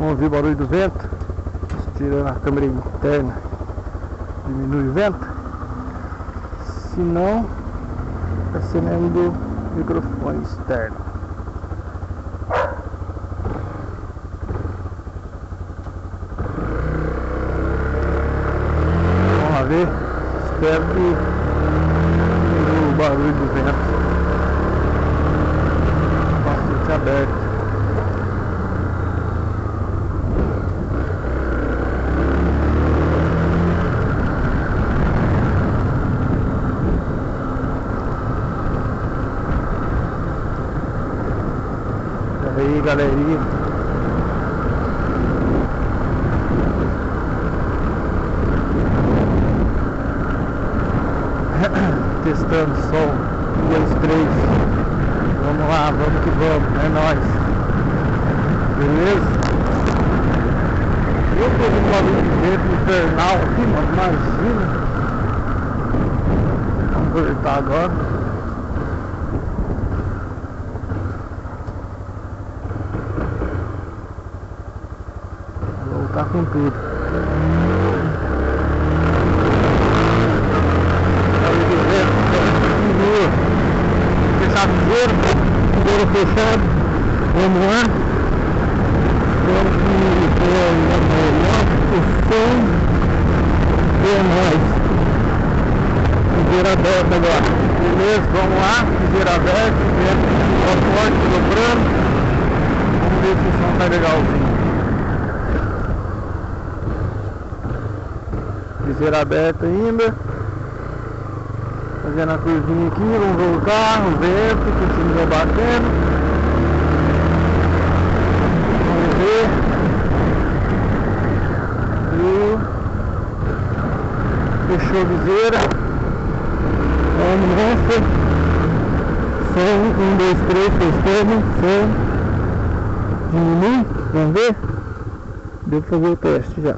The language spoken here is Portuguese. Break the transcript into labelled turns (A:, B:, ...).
A: Vamos ouvir o barulho do vento. Tirando a câmera interna, diminui o vento. Se não, vai ser mesmo do microfone externo. Vamos lá ver. Espero que o barulho do vento bastante aberto. Aí, galerinha, testando o som, 1, 2, 3. Vamos lá, vamos que vamos, é nóis. Beleza? Eu tô com um barulho de vento infernal aqui, mano, imagina. Vamos voltar agora. Tá com tudo. Fechadeiro, tudo fechado. Vamos lá. Vamos que o som é nóis. Viseira aberta agora. Beleza, vamos lá. Viseira aberta, vento forte soprando. Vamos ver se o som tá legalzinho. Viseira aberta ainda. Fazendo a curvinha aqui, vamos voltar, o vento continua batendo. Vamos ver. Fechou a viseira. Vamos nessa. Som, 1, 2, 3, testando. Som. Diminui, vamos ver. Deu pra fazer o teste já.